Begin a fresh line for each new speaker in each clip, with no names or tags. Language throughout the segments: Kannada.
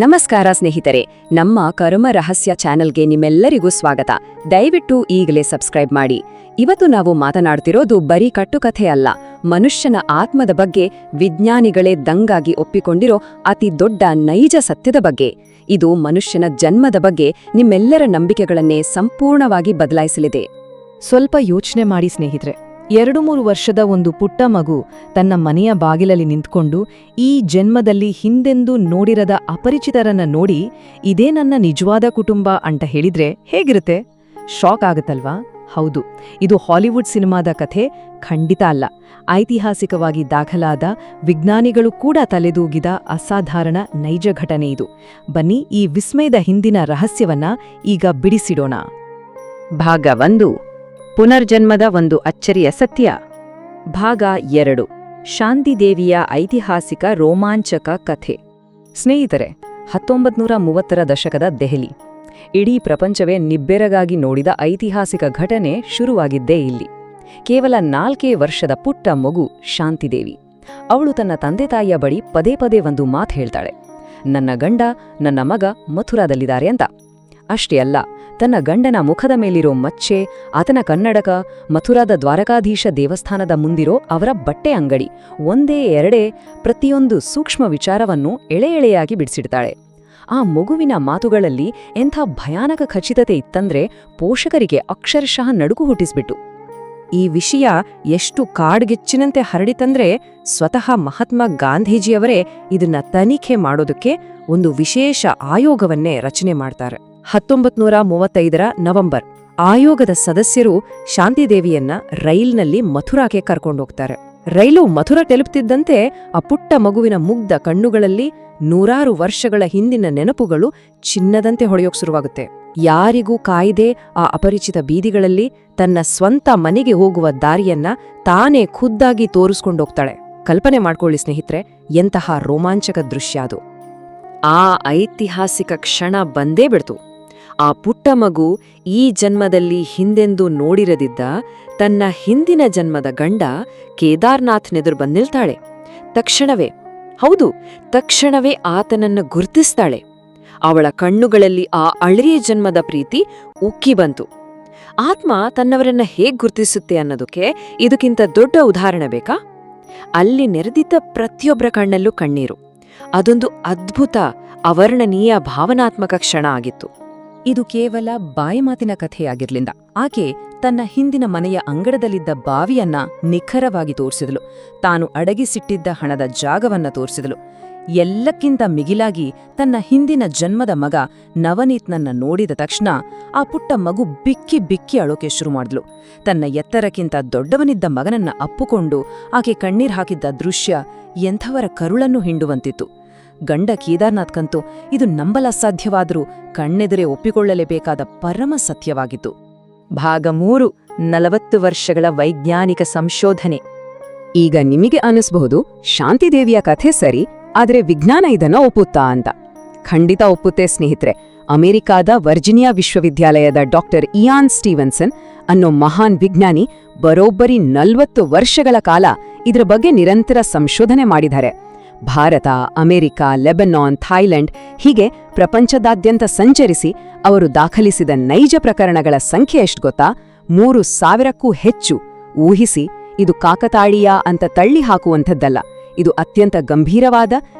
ನಮಸ್ಕಾರ ಸ್ನೇಹಿತರೆ, ನಮ್ಮ ಕರ್ಮ ರಹಸ್ಯ ಚಾನೆಲ್ಗೆ ನಿಮ್ಮೆಲ್ಲರಿಗೂ ಸ್ವಾಗತ. ದಯವಿಟ್ಟು ಈಗಲೇ ಸಬ್ಸ್ಕ್ರೈಬ್ ಮಾಡಿ. ಇವತ್ತು ನಾವು ಮಾತನಾಡ್ತಿರೋದು ಬರೀ ಕಟ್ಟುಕಥೆ ಅಲ್ಲ, ಮನುಷ್ಯನ ಆತ್ಮದ ಬಗ್ಗೆ ವಿಜ್ಞಾನಿಗಳೇ ದಂಗಾಗಿ ಒಪ್ಪಿಕೊಂಡಿರೋ ಅತಿ ದೊಡ್ಡ ನೈಜ ಸತ್ಯದ ಬಗ್ಗೆ. ಇದು ಮನುಷ್ಯನ ಜನ್ಮದ ಬಗ್ಗೆ ನಿಮ್ಮೆಲ್ಲರ ನಂಬಿಕೆಗಳನ್ನೇ ಸಂಪೂರ್ಣವಾಗಿ ಬದಲಾಯಿಸಲಿದೆ.
ಸ್ವಲ್ಪ ಯೋಚನೆ ಮಾಡಿ ಸ್ನೇಹಿತರೆ. 2-3 ವರ್ಷದ ಒಂದು ಪುಟ್ಟ ಮಗು ತನ್ನ ಮನೆಯ ಬಾಗಿಲಲ್ಲಿ ನಿಂತ್ಕೊಂಡು ಈ ಜನ್ಮದಲ್ಲಿ ಹಿಂದೆಂದೂ ನೋಡಿರದ ಅಪರಿಚಿತರನ್ನ ನೋಡಿ ಇದೇ ನನ್ನ ನಿಜವಾದ ಕುಟುಂಬ ಅಂತ ಹೇಳಿದ್ರೆ ಹೇಗಿರುತ್ತೆ? ಶಾಕ್ ಆಗುತ್ತಲ್ವಾ? ಹೌದು, ಇದು ಹಾಲಿವುಡ್ ಸಿನಿಮಾದ ಕಥೆ ಖಂಡಿತ ಅಲ್ಲ. ಐತಿಹಾಸಿಕವಾಗಿ ದಾಖಲಾದ, ವಿಜ್ಞಾನಿಗಳು ಕೂಡ ತಲೆದೂಗಿದ ಅಸಾಧಾರಣ ನೈಜ ಘಟನೆ ಇದು. ಬನ್ನಿ ಈ ವಿಸ್ಮಯದ ಹಿಂದಿನ ರಹಸ್ಯವನ್ನ ಈಗ ಬಿಡಿಸಿಡೋಣ.
ಭಾಗ 1, ಪುನರ್ಜನ್ಮದ ಒಂದು ಅಚ್ಚರಿಯ ಸತ್ಯ. ಭಾಗ 2, ಶಾಂತಿದೇವಿಯ ಐತಿಹಾಸಿಕ ರೋಮಾಂಚಕ ಕಥೆ. ಸ್ನೇಹಿತರೆ, 1930ರ ದಶಕದ ದೆಹಲಿ. ಇಡೀ ಪ್ರಪಂಚವೇ ನಿಬ್ಬೆರಗಾಗಿ ನೋಡಿದ ಐತಿಹಾಸಿಕ ಘಟನೆ ಶುರುವಾಗಿದ್ದೇ ಇಲ್ಲಿ. ಕೇವಲ 4 ವರ್ಷದ ಪುಟ್ಟ ಮಗು ಶಾಂತಿದೇವಿ. ಅವಳು ತನ್ನ ತಂದೆ ತಾಯಿಯ ಬಳಿ ಪದೇ ಪದೇ ಒಂದು ಮಾತು ಹೇಳ್ತಾಳೆ: ನನ್ನ ಗಂಡ, ನನ್ನ ಮಗ ಮಥುರಾದಲ್ಲಿದ್ದಾರೆ ಅಂತ. ಅಷ್ಟೇ ಅಲ್ಲ, ತನ್ನ ಗಂಡನ ಮುಖದ ಮೇಲಿರೋ ಮಚ್ಚೆ, ಆತನ ಕನ್ನಡಕ, ಮಥುರಾದ ದ್ವಾರಕಾಧೀಶ ದೇವಸ್ಥಾನದ ಮುಂದಿರೋ ಅವರ ಬಟ್ಟೆ ಅಂಗಡಿ, ಒಂದೇ ಎರಡೇ ಪ್ರತಿಯೊಂದು ಸೂಕ್ಷ್ಮ ವಿಚಾರವನ್ನು ಎಳೆಯಾಗಿ ಬಿಡಿಸಿಡ್ತಾಳೆ. ಆ ಮಗುವಿನ ಮಾತುಗಳಲ್ಲಿ ಎಂಥ ಭಯಾನಕ ಖಚಿತತೆ ಇತ್ತಂದ್ರೆ ಪೋಷಕರಿಗೆ ಅಕ್ಷರಶಃ ನಡುಕು ಹುಟ್ಟಿಸ್ಬಿಟ್ಟು. ಈ ವಿಷಯ ಎಷ್ಟು ಕಾಡ್ಗಿಚ್ಚಿನಂತೆ ಹರಡಿತಂದ್ರೆ ಸ್ವತಃ ಮಹಾತ್ಮ ಗಾಂಧೀಜಿಯವರೇ ಇದನ್ನ ತನಿಖೆ ಮಾಡೋದಕ್ಕೆ ಒಂದು ವಿಶೇಷ ಆಯೋಗವನ್ನೇ ರಚನೆ ಮಾಡ್ತಾರೆ. 1935ರ ನವೆಂಬರ್, ಆಯೋಗದ ಸದಸ್ಯರು ಶಾಂತಿದೇವಿಯನ್ನ ರೈಲ್ನಲ್ಲಿ ಮಥುರಾಕ್ಕೆ ಕರ್ಕೊಂಡೋಗ್ತಾರೆ. ರೈಲು ಮಥುರಾ ತಲುಪ್ತಿದ್ದಂತೆ ಆ ಪುಟ್ಟ ಮಗುವಿನ ಮುಗ್ಧ ಕಣ್ಣುಗಳಲ್ಲಿ 100 ವರ್ಷಗಳ ಹಿಂದಿನ ನೆನಪುಗಳು ಚಿನ್ನದಂತೆ ಹೊಳೆಯೋಕ್ ಶುರುವಾಗುತ್ತೆ. ಯಾರಿಗೂ ಕಾಯ್ದೆ ಆ ಅಪರಿಚಿತ ಬೀದಿಗಳಲ್ಲಿ ತನ್ನ ಸ್ವಂತ ಮನೆಗೆ ಹೋಗುವ ದಾರಿಯನ್ನ ತಾನೇ ಖುದ್ದಾಗಿ ತೋರಿಸ್ಕೊಂಡೋಗ್ತಾಳೆ. ಕಲ್ಪನೆ ಮಾಡ್ಕೊಳ್ಳಿ ಸ್ನೇಹಿತರೆ, ಎಂತಹ ರೋಮಾಂಚಕ ದೃಶ್ಯ ಅದು. ಆ ಐತಿಹಾಸಿಕ ಕ್ಷಣ ಬಂದೇ ಬಿಡ್ತು. ಆ ಪುಟ್ಟ ಮಗು ಈ ಜನ್ಮದಲ್ಲಿ ಹಿಂದೆಂದೂ ನೋಡಿರದಿದ್ದ ತನ್ನ ಹಿಂದಿನ ಜನ್ಮದ ಗಂಡ ಕೇದಾರ್ನಾಥ್ನೆದುರು ಬಂದಿಲ್ತಾಳೆ. ತಕ್ಷಣವೇ ಆತನನ್ನು ಗುರ್ತಿಸ್ತಾಳೆ. ಅವಳ ಕಣ್ಣುಗಳಲ್ಲಿ ಆ ಅಳಿಯ ಜನ್ಮದ ಪ್ರೀತಿ ಉಕ್ಕಿ ಬಂತು. ಆತ್ಮ ತನ್ನವರನ್ನ ಹೇಗ್ ಗುರ್ತಿಸುತ್ತೆ ಅನ್ನೋದಕ್ಕೆ ಇದಕ್ಕಿಂತ ದೊಡ್ಡ ಉದಾಹರಣೆ ಬೇಕಾ? ಅಲ್ಲಿ ನೆರೆದಿದ್ದ ಪ್ರತಿಯೊಬ್ಬರ ಕಣ್ಣಲ್ಲೂ ಕಣ್ಣೀರು. ಅದೊಂದು ಅದ್ಭುತ, ಅವರ್ಣನೀಯ ಭಾವನಾತ್ಮಕ ಕ್ಷಣ ಆಗಿತ್ತು. ಇದು ಕೇವಲ ಬಾಯಿ ಮಾತಿನ ಕಥೆಯಾಗಿರ್ಲಿಲ್ಲ. ಆಕೆ ತನ್ನ ಹಿಂದಿನ ಮನೆಯ ಅಂಗಡದಲ್ಲಿದ್ದ ಬಾವಿಯನ್ನ ನಿಖರವಾಗಿ ತೋರಿಸಿದಳು. ತಾನು ಅಡಗಿಸಿಟ್ಟಿದ್ದ ಹಣದ ಜಾಗವನ್ನ ತೋರಿಸಿದಳು. ಎಲ್ಲಕ್ಕಿಂತ ಮಿಗಿಲಾಗಿ ತನ್ನ ಹಿಂದಿನ ಜನ್ಮದ ಮಗ ನವನೀತ್ನನ್ನ ನೋಡಿದ ತಕ್ಷಣ ಆ ಪುಟ್ಟ ಮಗು ಬಿಕ್ಕಿ ಬಿಕ್ಕಿ ಅಳೋಕೆ ಶುರು ಮಾಡಿದ್ಲು. ತನ್ನ ಎತ್ತರಕ್ಕಿಂತ ದೊಡ್ಡವನಿದ್ದ ಮಗನನ್ನ ಅಪ್ಪುಕೊಂಡು ಆಕೆ ಕಣ್ಣೀರ್ ಹಾಕಿದ್ದ ದೃಶ್ಯ ಎಂಥವರ ಕರುಳನ್ನು ಹಿಂಡುವಂತಿತ್ತು. ಗಂಡ ಕೇದಾರ್ನಾಥ್ಕಂತೂ ಇದು ನಂಬಲಸಾಧ್ಯವಾದರೂ ಕಣ್ಣೆದುರೇ ಒಪ್ಪಿಕೊಳ್ಳಲೇಬೇಕಾದ ಪರಮ ಸತ್ಯವಾಗಿತ್ತು. ಭಾಗ 3, 40 ವರ್ಷಗಳ ವೈಜ್ಞಾನಿಕ ಸಂಶೋಧನೆ. ಈಗ ನಿಮಗೆ ಅನಿಸಬಹುದು, ಶಾಂತಿದೇವಿಯ ಕಥೆ ಸರಿ, ಆದರೆ ವಿಜ್ಞಾನ ಇದನ್ನ ಒಪ್ಪುತ್ತಾ ಅಂತ. ಖಂಡಿತ ಒಪ್ಪುತ್ತೆ ಸ್ನೇಹಿತರೆ. ಅಮೆರಿಕಾದ ವರ್ಜಿನಿಯಾ ವಿಶ್ವವಿದ್ಯಾಲಯದ ಡಾಕ್ಟರ್ ಇಯಾನ್ ಸ್ಟೀವನ್ಸನ್ ಅನ್ನೋ ಮಹಾನ್ ವಿಜ್ಞಾನಿ ಬರೋಬ್ಬರಿ 40 ವರ್ಷಗಳ ಕಾಲ ಇದರ ಬಗ್ಗೆ ನಿರಂತರ ಸಂಶೋಧನೆ ಮಾಡಿದ್ದಾರೆ. ಭಾರತ, ಅಮೆರಿಕ, ಲೆಬನಾನ್, ಥಾಯ್ಲೆಂಡ್ ಹೀಗೆ ಪ್ರಪಂಚದಾದ್ಯಂತ ಸಂಚರಿಸಿ ಅವರು ದಾಖಲಿಸಿದ ನೈಜ ಪ್ರಕರಣಗಳ ಸಂಖ್ಯೆ ಎಷ್ಟು ಗೊತ್ತಾ? 3000ಕ್ಕೂ ಹೆಚ್ಚು. ಊಹಿಸಿ, ಇದು ಕಾಕತಾಳೀಯ ಅಂತ ತಳ್ಳಿ ಹಾಕುವಂಥದ್ದಲ್ಲ. ಇದು ಅತ್ಯಂತ ಗಂಭೀರವಾದ,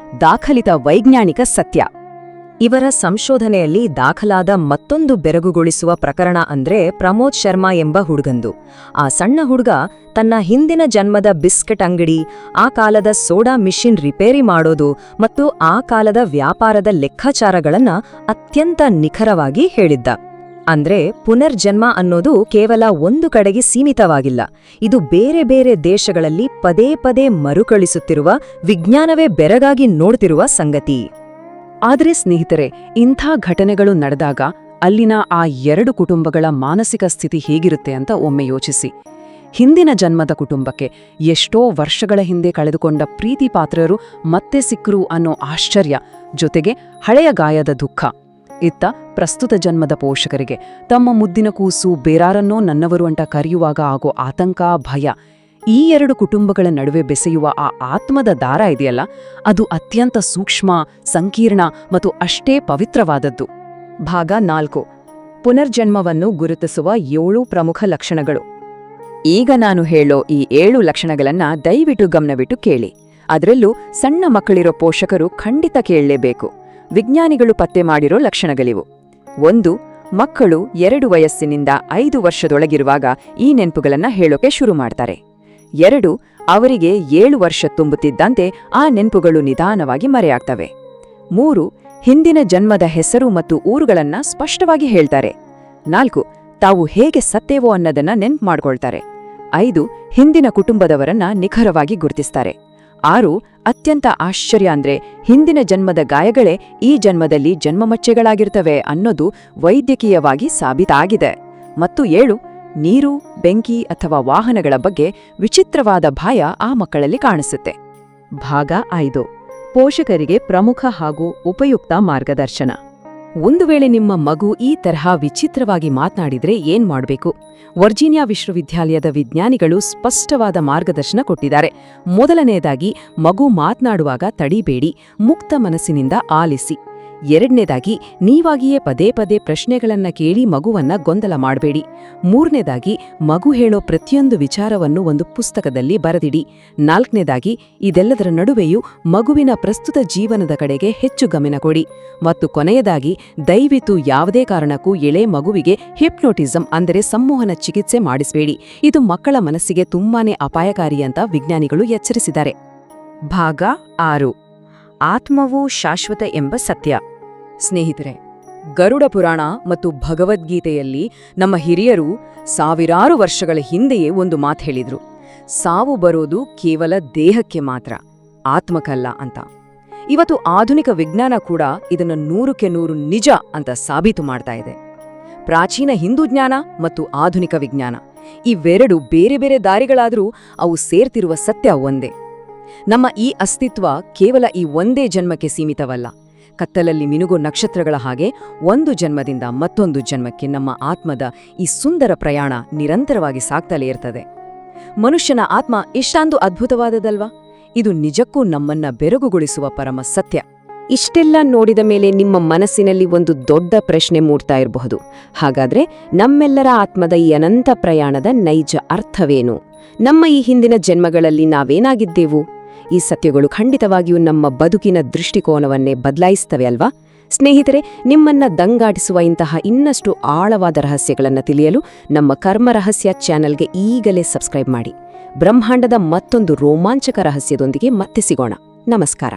ದಾಖಲಿತ ವೈಜ್ಞಾನಿಕ ಸತ್ಯ. ಇವರ ಸಂಶೋಧನೆಯಲ್ಲಿ ದಾಖಲಾದ ಮತ್ತೊಂದು ಬೆರಗುಗೊಳಿಸುವ ಪ್ರಕರಣ ಅಂದ್ರೆ ಪ್ರಮೋದ್ ಶರ್ಮಾ ಎಂಬ ಹುಡುಗಂದು. ಆ ಸಣ್ಣ ಹುಡುಗ ತನ್ನ ಹಿಂದಿನ ಜನ್ಮದ ಬಿಸ್ಕೆಟ್ ಅಂಗಡಿ, ಆ ಕಾಲದ ಸೋಡಾ ಮಿಷಿನ್ ರಿಪೇರಿ ಮಾಡೋದು ಮತ್ತು ಆ ಕಾಲದ ವ್ಯಾಪಾರದ ಲೆಕ್ಕಾಚಾರಗಳನ್ನ ಅತ್ಯಂತ ನಿಖರವಾಗಿ ಹೇಳಿದ್ದ. ಅಂದ್ರೆ ಪುನರ್ಜನ್ಮ ಅನ್ನೋದು ಕೇವಲ ಒಂದು ಕಡೆಗೆ ಸೀಮಿತವಾಗಿಲ್ಲ. ಇದು ಬೇರೆ ಬೇರೆ ದೇಶಗಳಲ್ಲಿ ಪದೇ ಪದೇ ಮರುಕಳಿಸುತ್ತಿರುವ, ವಿಜ್ಞಾನವೇ ಬೆರಗಾಗಿ ನೋಡ್ತಿರುವ ಸಂಗತಿ. ಆದರೆ ಸ್ನೇಹಿತರೆ, ಇಂಥ ಘಟನೆಗಳು ನಡೆದಾಗ ಅಲ್ಲಿನ ಆ 2 ಕುಟುಂಬಗಳ ಮಾನಸಿಕ ಸ್ಥಿತಿ ಹೇಗಿರುತ್ತೆ ಅಂತ ಒಮ್ಮೆ ಯೋಚಿಸಿ. ಹಿಂದಿನ ಜನ್ಮದ ಕುಟುಂಬಕ್ಕೆ ಎಷ್ಟೋ ವರ್ಷಗಳ ಹಿಂದೆ ಕಳೆದುಕೊಂಡ ಪ್ರೀತಿ ಪಾತ್ರರು ಮತ್ತೆ ಸಿಕ್ಕರು ಅನ್ನೋ ಆಶ್ಚರ್ಯ, ಜೊತೆಗೆ ಹಳೆಯ ಗಾಯದ ದುಃಖ. ಇತ್ತ ಪ್ರಸ್ತುತ ಜನ್ಮದ ಪೋಷಕರಿಗೆ ತಮ್ಮ ಮುದ್ದಿನ ಕೂಸು ಬೇರಾರನ್ನೋ ನನ್ನವರು ಅಂತ ಕರೆಯುವಾಗ ಆಗೋ ಆತಂಕ, ಭಯ. ಈ ಎರಡು ಕುಟುಂಬಗಳ ನಡುವೆ ಬೆಸೆಯುವ ಆ ಆತ್ಮದ ದಾರ ಇದೆಯಲ್ಲ, ಅದು ಅತ್ಯಂತ ಸೂಕ್ಷ್ಮ, ಸಂಕೀರ್ಣ ಮತ್ತು ಅಷ್ಟೇ ಪವಿತ್ರವಾದದ್ದು.
ಭಾಗ 4. ಪುನರ್ಜನ್ಮವನ್ನು ಗುರುತಿಸುವ 7 ಪ್ರಮುಖ ಲಕ್ಷಣಗಳು.
ಈಗ ನಾನು ಹೇಳೋ ಈ 7 ಲಕ್ಷಣಗಳನ್ನ ದಯವಿಟ್ಟು ಗಮನವಿಟ್ಟು ಕೇಳಿ. ಅದರಲ್ಲೂ ಸಣ್ಣ ಮಕ್ಕಳಿರೋ ಪೋಷಕರು ಖಂಡಿತ ಕೇಳಲೇಬೇಕು. ವಿಜ್ಞಾನಿಗಳು ಪತ್ತೆ ಮಾಡಿರೋ ಲಕ್ಷಣಗಳಿವು. 1. ಮಕ್ಕಳು 2 ವಯಸ್ಸಿನಿಂದ 5 ವರ್ಷದೊಳಗಿರುವಾಗ ಈ ನೆನಪುಗಳನ್ನ ಹೇಳೋಕೆ ಶುರು ಮಾಡ್ತಾರೆ. 2. ಅವರಿಗೆ 7 ವರ್ಷ ತುಂಬುತ್ತಿದ್ದಂತೆ ಆ ನೆನಪುಗಳು ನಿಧಾನವಾಗಿ ಮರೆಯಾಗ್ತವೆ. 3. ಹಿಂದಿನ ಜನ್ಮದ ಹೆಸರು ಮತ್ತು ಊರುಗಳನ್ನ ಸ್ಪಷ್ಟವಾಗಿ ಹೇಳ್ತಾರೆ. 4. ತಾವು ಹೇಗೆ ಸತ್ತೇವೋ ಅನ್ನೋದನ್ನ ನೆನ್ಪು ಮಾಡ್ಕೊಳ್ತಾರೆ. 5. ಹಿಂದಿನ ಕುಟುಂಬದವರನ್ನ ನಿಖರವಾಗಿ ಗುರುತಿಸ್ತಾರೆ. 6. ಅತ್ಯಂತ ಆಶ್ಚರ್ಯ ಅಂದ್ರೆ ಹಿಂದಿನ ಜನ್ಮದ ಗಾಯಗಳೇ ಈ ಜನ್ಮದಲ್ಲಿ ಜನ್ಮಮಚ್ಚೆಗಳಾಗಿರ್ತವೆ ಅನ್ನೋದು ವೈದ್ಯಕೀಯವಾಗಿ ಸಾಬೀತಾಗಿದೆ. ಮತ್ತು 7. ನೀರು, ಬೆಂಕಿ ಅಥವಾ ವಾಹನಗಳ ಬಗ್ಗೆ ವಿಚಿತ್ರವಾದ ಭಯ ಆ ಮಕ್ಕಳಲ್ಲಿ ಕಾಣಿಸುತ್ತೆ.
ಭಾಗ 5. ಪೋಷಕರಿಗೆ ಪ್ರಮುಖ ಹಾಗೂ ಉಪಯುಕ್ತ ಮಾರ್ಗದರ್ಶನ.
ಒಂದು ವೇಳೆ ನಿಮ್ಮ ಮಗು ಈ ತರಹ ವಿಚಿತ್ರವಾಗಿ ಮಾತನಾಡಿದ್ರೆ ಏನ್ ಮಾಡ್ಬೇಕು? ವರ್ಜೀನಿಯಾ ವಿಶ್ವವಿದ್ಯಾಲಯದ ವಿಜ್ಞಾನಿಗಳು ಸ್ಪಷ್ಟವಾದ ಮಾರ್ಗದರ್ಶನ ಕೊಟ್ಟಿದ್ದಾರೆ. ಮೊದಲನೆಯದಾಗಿ, ಮಗು ಮಾತನಾಡುವಾಗ ತಡಿಬೇಡಿ, ಮುಕ್ತ ಮನಸ್ಸಿನಿಂದ ಆಲಿಸಿ. ಎರಡನೇದಾಗಿ, ನೀವಾಗಿಯೇ ಪದೇ ಪದೇ ಪ್ರಶ್ನೆಗಳನ್ನ ಕೇಳಿ ಮಗುವನ್ನ ಗೊಂದಲ ಮಾಡಬೇಡಿ. ಮೂರನೇದಾಗಿ, ಮಗು ಹೇಳೋ ಪ್ರತಿಯೊಂದು ವಿಚಾರವನ್ನು ಒಂದು ಪುಸ್ತಕದಲ್ಲಿ ಬರೆದಿಡಿ. ನಾಲ್ಕನೇದಾಗಿ, ಇದೆಲ್ಲದರ ನಡುವೆಯೂ ಮಗುವಿನ ಪ್ರಸ್ತುತ ಜೀವನದ ಕಡೆಗೆ ಹೆಚ್ಚು ಗಮನ ಕೊಡಿ. ಮತ್ತು ಕೊನೆಯದಾಗಿ, ದಯವಿಟ್ಟು ಯಾವುದೇ ಕಾರಣಕ್ಕೂ ಎಳೆ ಮಗುವಿಗೆ ಹಿಪ್ನೋಟಿಸಂ ಅಂದರೆ ಸಂಮೋಹನ ಚಿಕಿತ್ಸೆ ಮಾಡಿಸಬೇಡಿ. ಇದು ಮಕ್ಕಳ ಮನಸ್ಸಿಗೆ ತುಂಬಾನೇ ಅಪಾಯಕಾರಿ ಅಂತ ವಿಜ್ಞಾನಿಗಳು ಎಚ್ಚರಿಸಿದ್ದಾರೆ.
ಭಾಗ 6. ಆತ್ಮವು ಶಾಶ್ವತ ಎಂಬ ಸತ್ಯ.
ಸ್ನೇಹಿತರೆ, ಗರುಡ ಪುರಾಣ ಮತ್ತು ಭಗವದ್ಗೀತೆಯಲ್ಲಿ ನಮ್ಮ ಹಿರಿಯರು ಸಾವಿರಾರು ವರ್ಷಗಳ ಹಿಂದೆಯೇ ಒಂದು ಮಾತು ಹೇಳಿದ್ರು. ಸಾವು ಬರೋದು ಕೇವಲ ದೇಹಕ್ಕೆ ಮಾತ್ರ, ಆತ್ಮಕ್ಕಲ್ಲ ಅಂತ. ಇವತ್ತು ಆಧುನಿಕ ವಿಜ್ಞಾನ ಕೂಡ ಇದನ್ನು 100ಕ್ಕೆ 100 ನಿಜ ಅಂತ ಸಾಬೀತು ಮಾಡ್ತಾ ಇದೆ. ಪ್ರಾಚೀನ ಹಿಂದೂ ಜ್ಞಾನ ಮತ್ತು ಆಧುನಿಕ ವಿಜ್ಞಾನ ಇವೆರಡು ಬೇರೆ ಬೇರೆ ದಾರಿಗಳಾದರೂ ಅವು ಸೇರ್ತಿರುವ ಸತ್ಯ ಒಂದೇ. ನಮ್ಮ ಈ ಅಸ್ತಿತ್ವ ಕೇವಲ ಈ ಒಂದೇ ಜನ್ಮಕ್ಕೆ ಸೀಮಿತವಲ್ಲ. ಕತ್ತಲಲ್ಲಿ ಮಿನುಗೋ ನಕ್ಷತ್ರಗಳ ಹಾಗೆ ಒಂದು ಜನ್ಮದಿಂದ ಮತ್ತೊಂದು ಜನ್ಮಕ್ಕೆ ನಮ್ಮ ಆತ್ಮದ ಈ ಸುಂದರ ಪ್ರಯಾಣ ನಿರಂತರವಾಗಿ ಸಾಗ್ತಲೇ ಇರ್ತದೆ. ಮನುಷ್ಯನ ಆತ್ಮ ಇಷ್ಟೊಂದು ಅದ್ಭುತವಾದದಲ್ವಾ? ಇದು ನಿಜಕ್ಕೂ ನಮ್ಮನ್ನ ಬೆರಗುಗೊಳಿಸುವ ಪರಮ ಸತ್ಯ. ಇಷ್ಟೆಲ್ಲ ನೋಡಿದ ಮೇಲೆ ನಿಮ್ಮ ಮನಸ್ಸಿನಲ್ಲಿ ಒಂದು ದೊಡ್ಡ ಪ್ರಶ್ನೆ ಮೂಡ್ತಾ ಇರಬಹುದು. ಹಾಗಾದ್ರೆ ನಮ್ಮೆಲ್ಲರ ಆತ್ಮದ ಈ ಅನಂತ ಪ್ರಯಾಣದ ನೈಜ ಅರ್ಥವೇನು? ನಮ್ಮ ಈ ಹಿಂದಿನ ಜನ್ಮಗಳಲ್ಲಿ ನಾವೇನಾಗಿದ್ದೆವು? ಈ ಸತ್ಯಗಳು ಖಂಡಿತವಾಗಿಯೂ ನಮ್ಮ ಬದುಕಿನ ದೃಷ್ಟಿಕೋನವನ್ನೇ ಬದಲಾಯಿಸ್ತವೆ ಅಲ್ವಾ? ಸ್ನೇಹಿತರೆ, ನಿಮ್ಮನ್ನ ದಂಗಾಟಿಸುವ ಇಂತಹ ಇನ್ನಷ್ಟು ಆಳವಾದ ರಹಸ್ಯಗಳನ್ನು ತಿಳಿಯಲು ನಮ್ಮ ಕರ್ಮ ರಹಸ್ಯ ಚಾನೆಲ್ಗೆ ಈಗಲೇ ಸಬ್ಸ್ಕ್ರೈಬ್ ಮಾಡಿ. ಬ್ರಹ್ಮಾಂಡದ ಮತ್ತೊಂದು ರೋಮಾಂಚಕ ರಹಸ್ಯದೊಂದಿಗೆ ಮತ್ತೆ ಸಿಗೋಣ. ನಮಸ್ಕಾರ.